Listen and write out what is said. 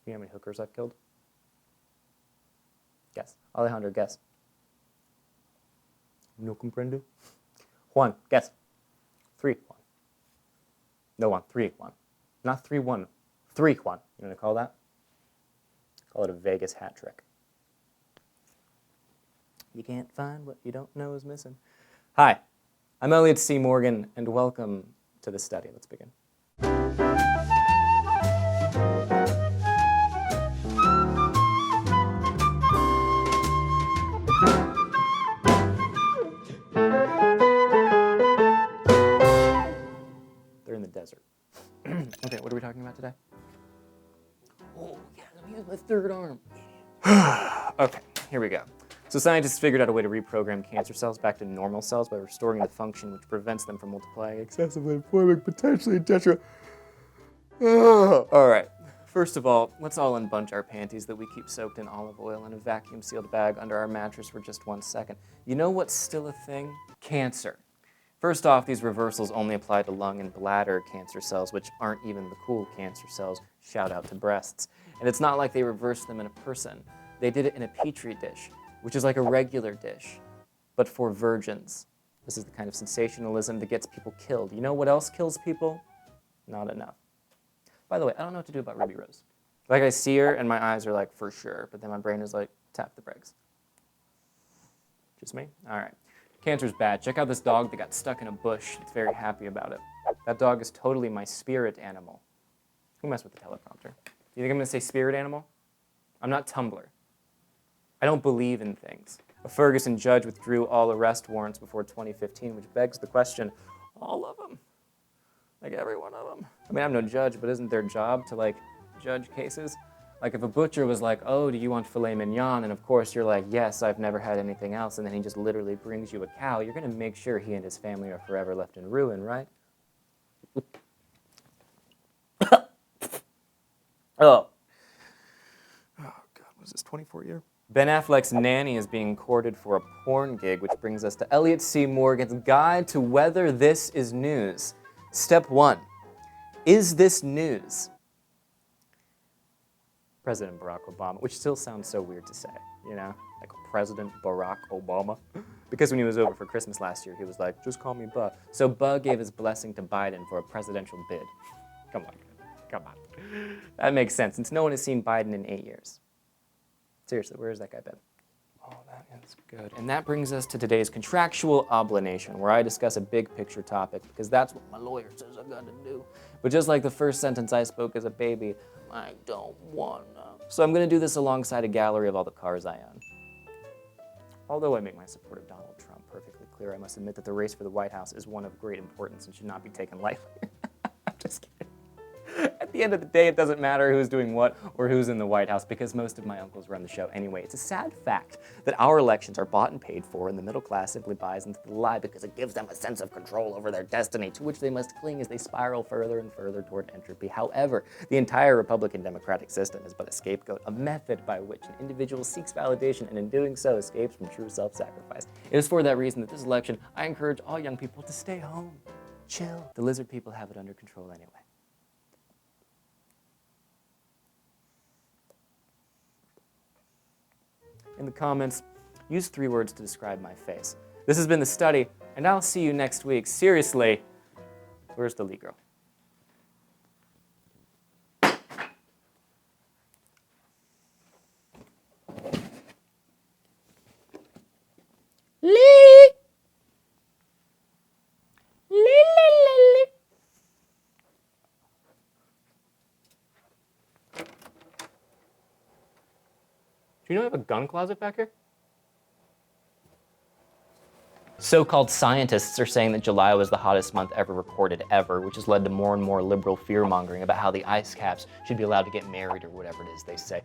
You know how many hookers I've killed? Guess. Alejandro, guess. No comprendo. Juan, guess. 3-1. No, Juan. 3-1. Not 3-1. 3, Juan. You know what I call that? Call it a Vegas hat trick. You can't find what you don't know is missing. Hi, I'm Elliott C. Morgan, and welcome to the study. Let's begin. They're in the desert. Okay, what are we talking about today? Oh, yeah, let me use my third arm. Okay, here we go. So scientists figured out a way to reprogram cancer cells back to normal cells by restoring the function which prevents them from multiplying excessively and forming potentially All right. First of all, let's all unbunch our panties that we keep soaked in olive oil in a vacuum-sealed bag under our mattress for just 1 second. You know what's still a thing? Cancer. First off, these reversals only apply to lung and bladder cancer cells, which aren't even the cool cancer cells. Shout out to breasts. And it's not like they reversed them in a person. They did it in a petri dish, which is like a regular dish, but for virgins. This is the kind of sensationalism that gets people killed. You know what else kills people? Not enough. By the way, I don't know what to do about Ruby Rose. Like, I see her and my eyes are like, for sure, but then my brain is like, tap the brakes. Just me? All right. Cancer's bad. Check out this dog that got stuck in a bush. It's very happy about it. That dog is totally my spirit animal. Who messed with the teleprompter? Do you think I'm gonna say spirit animal? I'm not Tumblr. I don't believe in things. A Ferguson judge withdrew all arrest warrants before 2015, which begs the question, all of them? Like every one of them? I mean, I'm no judge, but isn't their job to, like, judge cases? Like, if a butcher was like, oh, do you want filet mignon? And of course you're like, yes, I've never had anything else. And then he just literally brings you a cow. You're gonna make sure he and his family are forever left in ruin, right? Oh. Oh, God, was this 24 year? Ben Affleck's Nanny is being courted for a porn gig, which brings us to Elliott C. Morgan's Guide to Whether This Is News. Step 1. Is this news? President Barack Obama, which still sounds so weird to say, you know? Like President Barack Obama. Because when he was over for Christmas last year, he was like, just call me Buh. So Buh gave his blessing to Biden for a presidential bid. Come on. Come on. That makes sense, since no one has seen Biden in 8 years. Seriously, where has that guy been? Oh, that is good. And that brings us to today's Contractual Oblination, where I discuss a big picture topic, because that's what my lawyer says I gotta do. But just like the first sentence I spoke as a baby, I don't wanna. So I'm gonna do this alongside a gallery of all the cars I own. Although I make my support of Donald Trump perfectly clear, I must admit that the race for the White House is one of great importance and should not be taken lightly. I'm just kidding. At the end of the day, it doesn't matter who's doing what or who's in the White House because most of my uncles run the show anyway. It's a sad fact that our elections are bought and paid for and the middle class simply buys into the lie because it gives them a sense of control over their destiny to which they must cling as they spiral further and further toward entropy. However, the entire Republican democratic system is but a scapegoat, a method by which an individual seeks validation and in doing so escapes from true self-sacrifice. It is for that reason that this election, I encourage all young people to stay home, chill. The lizard people have it under control anyway. In the comments, use 3 words to describe my face. This has been The Study, and I'll see you next week. Seriously, where's the Lee girl? Lee! Lee. Do you know I have a gun closet back here? So-called scientists are saying that July was the hottest month ever recorded ever, which has led to more and more liberal fear-mongering about how the ice caps should be allowed to get married or whatever it is they say.